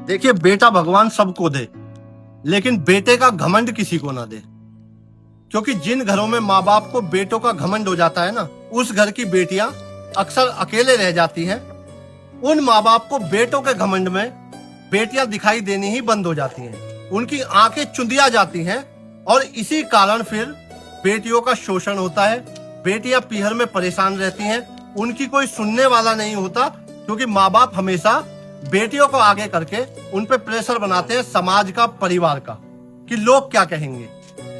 देखिए, बेटा भगवान सबको दे, लेकिन बेटे का घमंड किसी को ना दे। क्योंकि जिन घरों में माँ बाप को बेटों का घमंड हो जाता है ना, उस घर की बेटियां अक्सर अकेले रह जाती हैं। उन माँ बाप को बेटों के घमंड में बेटियां दिखाई देनी ही बंद हो जाती हैं। उनकी आंखें चुंदिया जाती हैं और इसी कारण फिर बेटियों का शोषण होता है। बेटियां पीहर में परेशान रहती हैं, उनकी कोई सुनने वाला नहीं होता, क्योंकि माँ बाप हमेशा बेटियों को आगे करके उन पे प्रेशर बनाते हैं समाज का, परिवार का, कि लोग क्या कहेंगे।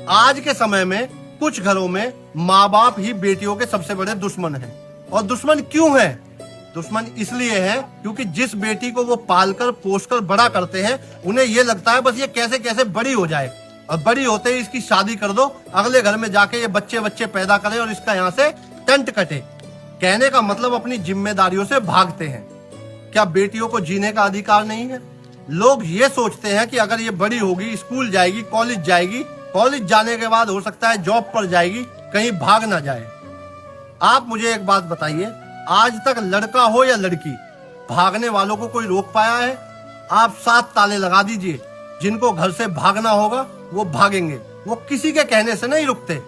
आज के समय में कुछ घरों में माँ बाप ही बेटियों के सबसे बड़े दुश्मन हैं। और दुश्मन क्यों है? दुश्मन इसलिए है क्योंकि जिस बेटी को वो पालकर पोसकर बड़ा करते हैं, उन्हें ये लगता है बस ये कैसे कैसे बड़ी हो जाए, और बड़ी होते ही इसकी शादी कर दो, अगले घर में जाके ये बच्चे बच्चे पैदा करे और इसका यहाँ से टंट कटे। कहने का मतलब अपनी जिम्मेदारियों से भागते हैं। क्या बेटियों को जीने का अधिकार नहीं है? लोग ये सोचते हैं कि अगर ये बड़ी होगी, स्कूल जाएगी, कॉलेज जाएगी, कॉलेज जाने के बाद हो सकता है जॉब पर जाएगी, कहीं भाग ना जाए। आप मुझे एक बात बताइए, आज तक लड़का हो या लड़की, भागने वालों को कोई रोक पाया है? आप 7 ताले लगा दीजिए, जिनको घर से भागना होगा वो भागेंगे, वो किसी के कहने से नहीं रुकते।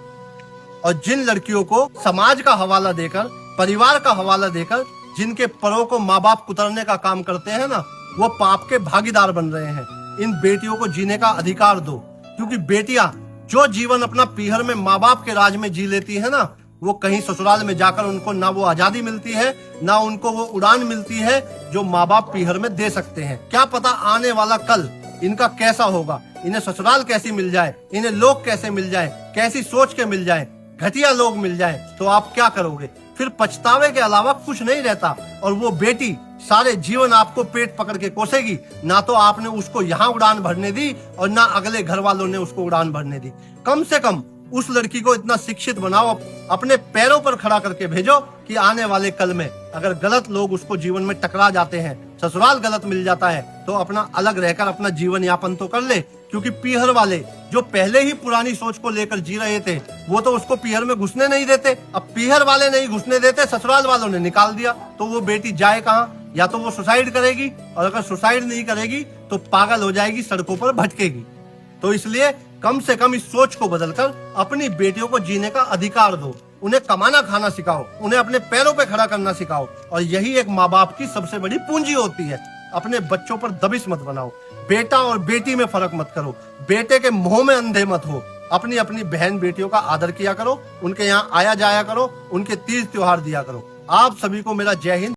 और जिन लड़कियों को समाज का हवाला देकर, परिवार का हवाला देकर, जिनके परों को माँ बाप कुतरने का काम करते हैं ना, वो पाप के भागीदार बन रहे हैं। इन बेटियों को जीने का अधिकार दो, क्योंकि बेटियां जो जीवन अपना पीहर में माँ बाप के राज में जी लेती है ना, वो कहीं ससुराल में जाकर उनको ना वो आजादी मिलती है, ना उनको वो उड़ान मिलती है जो माँ बाप पीहर में दे सकते हैं। क्या पता आने वाला कल इनका कैसा होगा, इन्हें ससुराल कैसी मिल जाए, इन्हें लोग कैसे मिल जाए, कैसी सोच के मिल जाए, घटिया लोग मिल जाए, तो आप क्या करोगे? फिर पछतावे के अलावा कुछ नहीं रहता। और वो बेटी सारे जीवन आपको पेट पकड़ के कोसेगी। ना तो आपने उसको यहाँ उड़ान भरने दी और ना अगले घर वालों ने उसको उड़ान भरने दी। कम से कम उस लड़की को इतना शिक्षित बनाओ, अपने पैरों पर खड़ा करके भेजो कि आने वाले कल में अगर गलत लोग उसको जीवन में टकरा जाते हैं, ससुराल गलत मिल जाता है, तो अपना अलग रहकर अपना जीवन यापन तो कर ले। क्योंकि पीहर वाले जो पहले ही पुरानी सोच को लेकर जी रहे थे, वो तो उसको पीहर में घुसने नहीं देते। अब पीहर वाले नहीं घुसने देते, ससुराल वालों ने निकाल दिया, तो वो बेटी जाए कहाँ? या तो वो सुसाइड करेगी, और अगर सुसाइड नहीं करेगी तो पागल हो जाएगी, सड़कों पर भटकेगी। तो इसलिए कम से कम इस सोच को बदलकर अपनी बेटियों को जीने का अधिकार दो, उन्हें कमाना खाना सिखाओ, उन्हें अपने पैरों पे खड़ा करना सिखाओ। और यही एक माँ बाप की सबसे बड़ी पूंजी होती है। अपने बच्चों पर दबिश मत बनाओ, बेटा और बेटी में फर्क मत करो, बेटे के मोह में अंधे मत हो। अपनी अपनी बहन बेटियों का आदर किया करो, उनके यहाँ आया जाया करो, उनके तीज त्योहार दिया करो। आप सभी को मेरा जय हिंद।